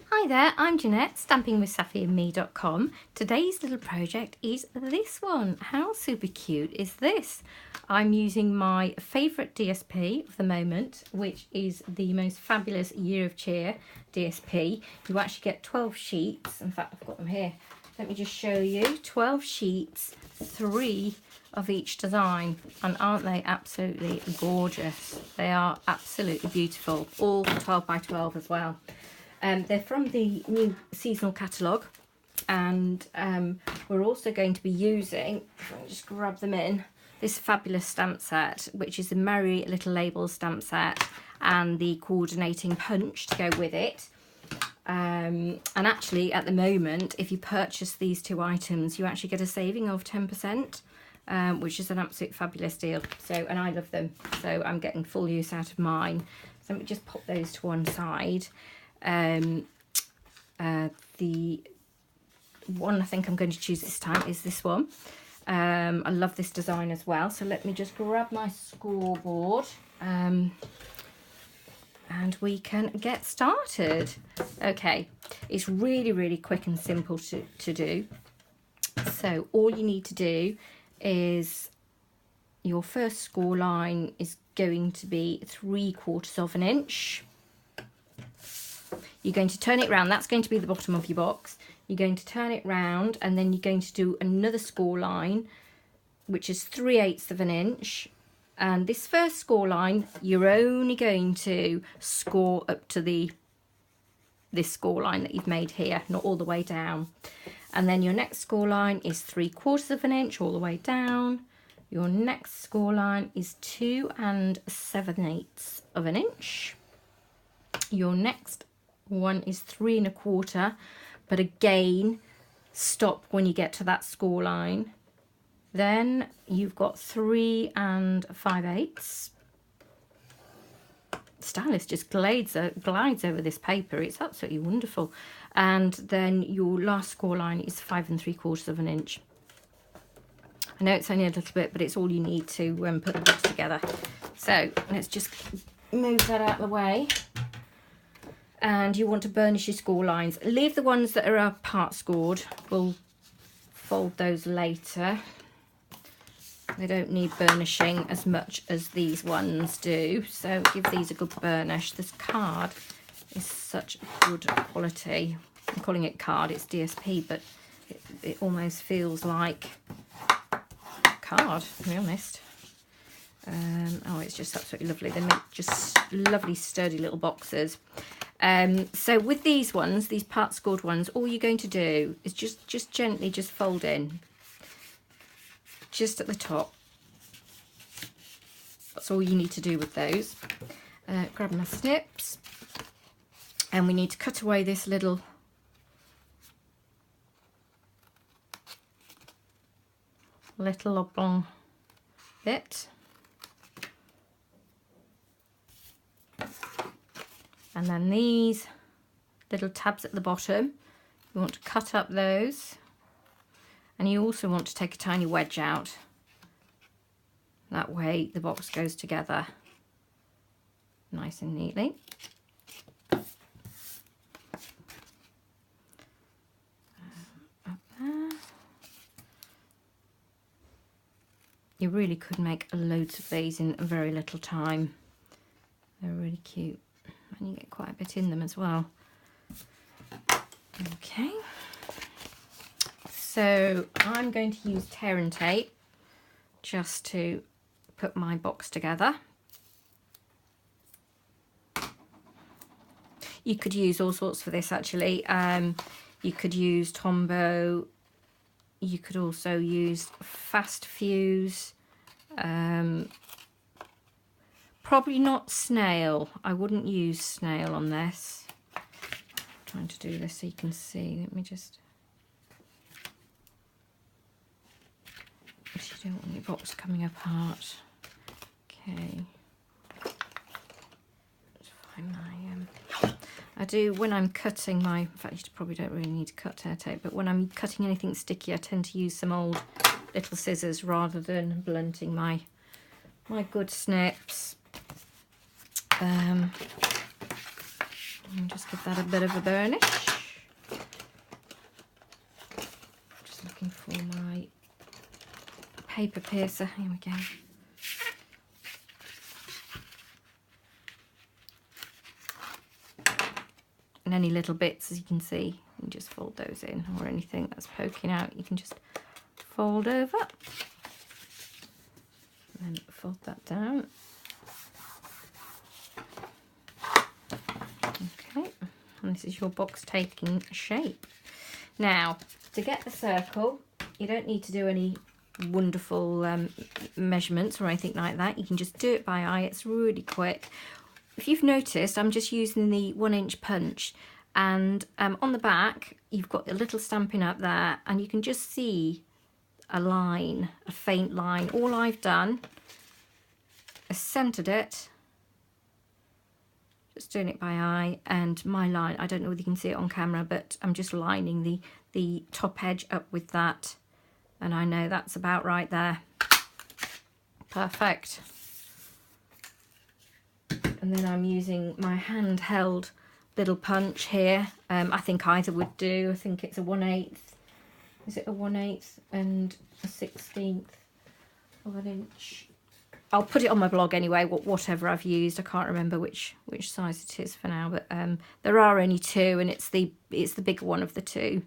Hi there, I'm Jeanette, stampingwithsafiandme.com. Today's little project is this one. How super cute is this? I'm using my favourite DSP of the moment, which is the most fabulous Year of Cheer DSP. You actually get 12 sheets. In fact, I've got them here. Let me just show you. 12 sheets, 3 of each design, and aren't they absolutely gorgeous? They are absolutely beautiful, all 12 by 12 as well. They're from the new seasonal catalogue, and we're also going to be using, let me just grab them in, this fabulous stamp set, which is the Merry Little Labels stamp set, and the coordinating punch to go with it. And actually at the moment, if you purchase these 2 items, you actually get a saving of 10%, which is an absolute fabulous deal. So, and I love them, so I'm getting full use out of mine. So let me just pop those to one side. The one I think I'm going to choose this time is this one. I love this design as well, so let me just grab my scoreboard and we can get started. Okay, it's really quick and simple to do. So all you need to do is, your first score line is going to be 3/4 of an inch. You're going to turn it round, that's going to be the bottom of your box. You're going to turn it round, and then you're going to do another score line, which is 3/8 of an inch. And this first score line, you're only going to score up to this score line that you've made here, not all the way down. And then your next score line is 3/4 of an inch all the way down. Your next score line is 2 7/8 of an inch. Your next one is 3 1/4, but again stop when you get to that score line. Then you've got 3 5/8. Stylus just glides over this paper. It's absolutely wonderful. And then your last score line is 5 3/4 of an inch. I know it's only a little bit, but it's all you need to put the box together. So let's just move that out of the way. And you want to burnish your score lines. Leave the ones that are part scored. We'll fold those later. They don't need burnishing as much as these ones do, so give these a good burnish. This card is such good quality. I'm calling it card, it's DSP, but it almost feels like card, to be honest. Oh, it's just absolutely lovely. They make just lovely sturdy little boxes. So with these ones, these part scored ones, all you're going to do is just gently just fold in, just at the top. That's all you need to do with those. Grab my snips, and we need to cut away this little oblong bit. And then these little tabs at the bottom, you want to cut up those. And you also want to take a tiny wedge out. That way the box goes together nice and neatly. Up there. You really could make loads of these in a very little time. They're really cute. And you get quite a bit in them as well. Okay, so I'm going to use tear and tape just to put my box together. You could use all sorts for this actually. You could use Tombow, you could also use Fast Fuse, probably not snail. I wouldn't use snail on this. I'm trying to do this so you can see. Let me just... You don't want your box coming apart. Okay. Let's find my... I do, when I'm cutting my... In fact, you probably don't really need to cut tear tape, but when I'm cutting anything sticky, I tend to use some old little scissors rather than blunting my good snips. And just give that a bit of a burnish. Just looking for my paper piercer. Here we go. And any little bits, as you can see, you can just fold those in, or anything that's poking out, you can just fold over. And then fold that down. Okay, and this is your box taking shape. Now, to get the circle, you don't need to do any wonderful measurements or anything like that. You can just do it by eye. It's really quick. If you've noticed, I'm just using the 1-inch punch, and on the back you've got a little Stampin' up there, and you can just see a line, a faint line. All I've done is centered it, just doing it by eye, and my line, I don't know whether you can see it on camera, but I'm just lining the top edge up with that, and I know that's about right there. Perfect. And then I'm using my handheld little punch here. I think either would do. I think it's a 1/8. Is it a 1/8 and a 16th of an inch? I'll put it on my blog anyway, whatever I've used. I can't remember which size it is for now, but there are only two, and it's the bigger one of the two.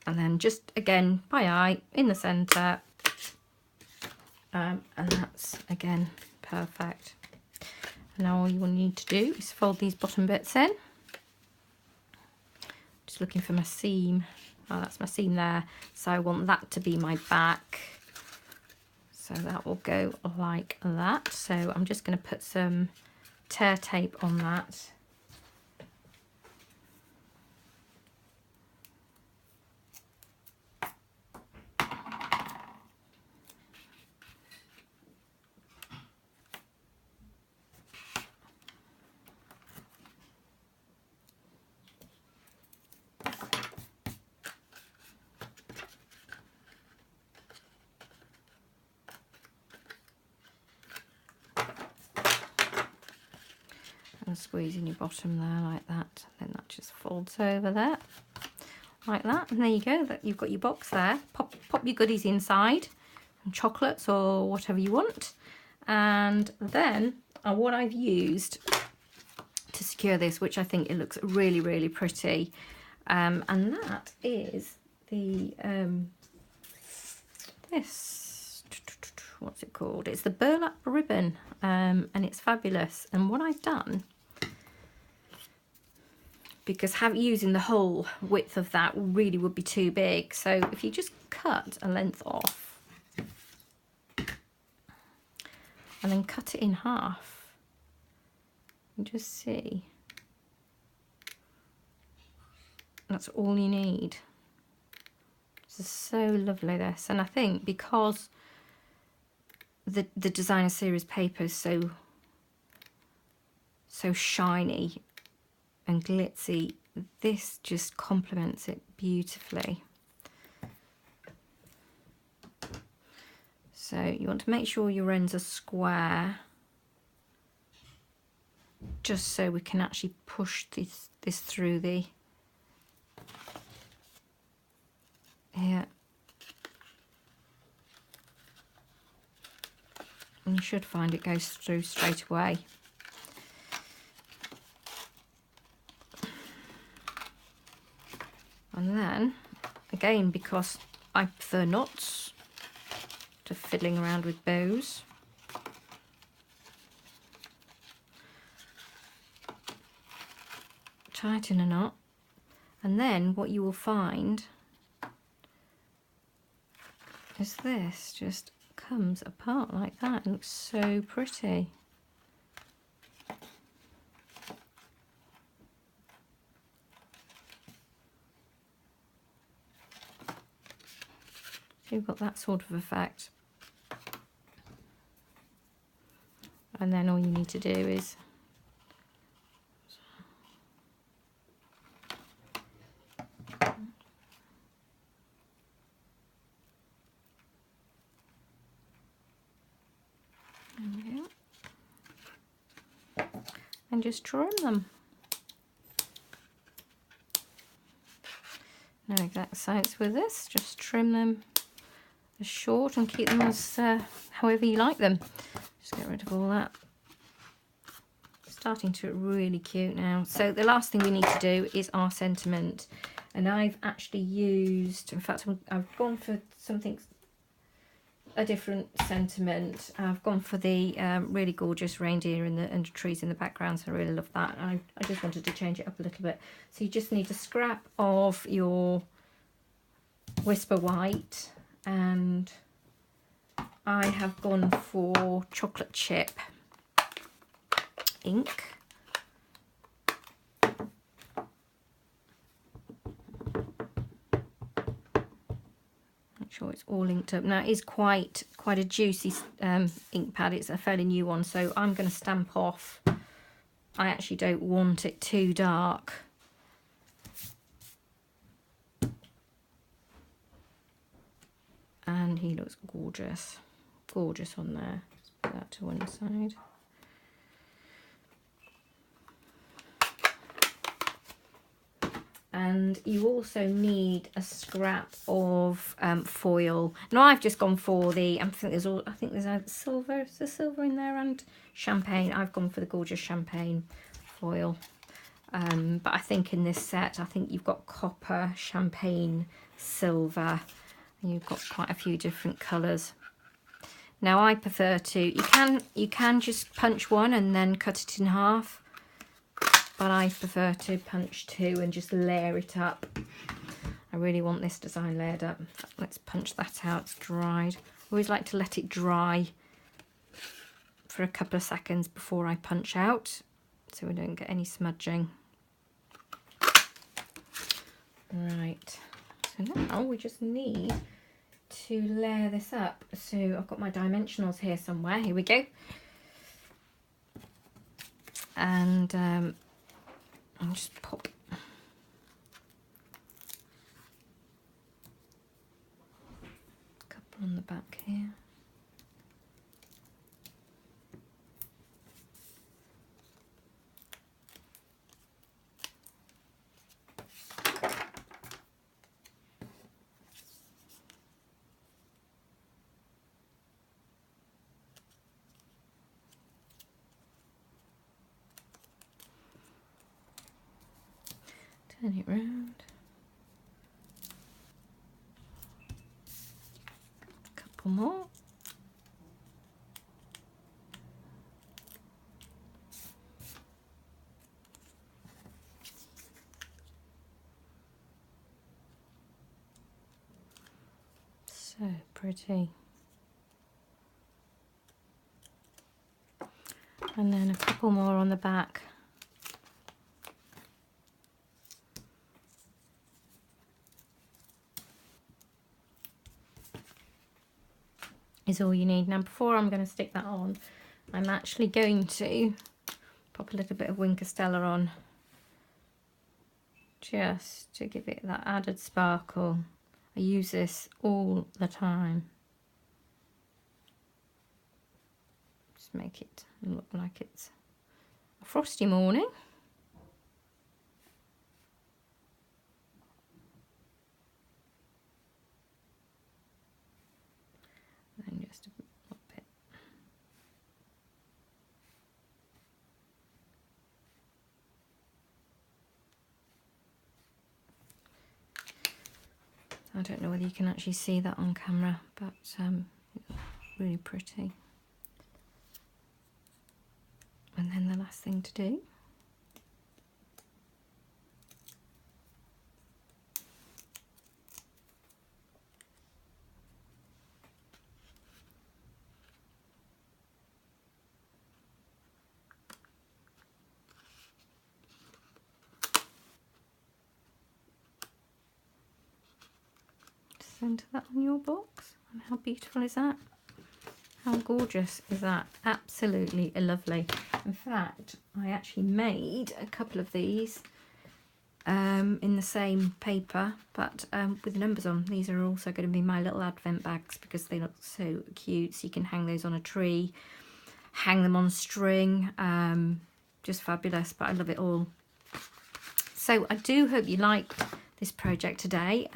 And then just again by eye in the centre, and that's again perfect. Now all you will need to do is fold these bottom bits in. Just looking for my seam. Oh, that's my seam there. So I want that to be my back. So that will go like that. So I'm just going to put some tear tape on that. And squeezing your bottom there like that, then that just folds over there like that, and there you go. That you've got your box there. Pop your goodies inside, and chocolates or whatever you want. And then what I've used to secure this, which I think it looks really, really pretty, and that is the this, what's it called? It's the burlap ribbon, and it's fabulous. And what I've done, because using the whole width of that really would be too big, so if you just cut a length off and then cut it in half, you just see, that's all you need. This is so lovely, this. And I think because the designer series paper is so shiny and glitzy, this just complements it beautifully. So you want to make sure your ends are square, just so we can actually push this through the here. And you should find it goes through straight away. And then, again, because I prefer knots to fiddling around with bows, tighten a knot, and then what you will find is this just comes apart like that. It looks so pretty. So you've got that sort of effect. And then all you need to do is and just trim them. No exact science with this, just trim them as short and keep them as however you like them. Just get rid of all that. Starting to look really cute now. So the last thing we need to do is our sentiment, and I've actually used, in fact I've gone for something, a different sentiment. I've gone for the really gorgeous reindeer and the trees in the background, so I really love that. I just wanted to change it up a little bit. So you just need a scrap of your Whisper White, and I have gone for chocolate chip ink. Make sure it's all inked up. Now it is quite a juicy ink pad. It's a fairly new one, so I'm going to stamp off. I actually don't want it too dark. And he looks gorgeous. Gorgeous on there. Just put that to one side. And you also need a scrap of foil. Now I've just gone for the, I think there's either silver, is there silver in there, and champagne. I've gone for the gorgeous champagne foil. But I think in this set, I think you've got copper, champagne, silver, and you've got quite a few different colours. Now I prefer to, you can just punch one and then cut it in half. But I prefer to punch two and just layer it up. I really want this design layered up. Let's punch that out, it's dried. I always like to let it dry for a couple of seconds before I punch out, so we don't get any smudging. Right, so now we just need to layer this up. So I've got my dimensionals here somewhere, here we go. And I'll just pop a couple on the back here. Turn it round. A couple more. So pretty. And then a couple more on the back. Is all you need. Now before I'm going to stick that on, I'm actually going to pop a little bit of Wink Stella on, just to give it that added sparkle. I use this all the time. Just make it look like it's a frosty morning. And just a little bit. I don't know whether you can actually see that on camera, but it's really pretty. And then the last thing to do centre that on your box. And how beautiful is that? How gorgeous is that? Absolutely lovely. In fact, I actually made a couple of these in the same paper, but with the numbers on. These are also going to be my little advent bags because they look so cute. So you can hang those on a tree, hang them on string, just fabulous, but I love it all. So I do hope you liked this project today.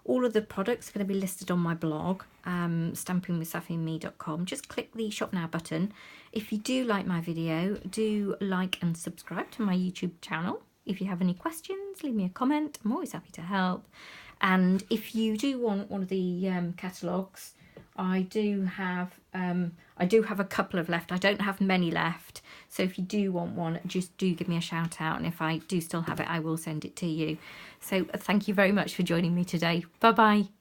All of the products are going to be listed on my blog, stampingwithsafiandme.com. Just click the shop now button. If you do like my video, do like and subscribe to my YouTube channel. If you have any questions, leave me a comment. I'm always happy to help. And if you do want one of the catalogues, I do have a couple of left. I don't have many left. So if you do want one, just do give me a shout out. And if I do still have it, I will send it to you. So thank you very much for joining me today. Bye bye.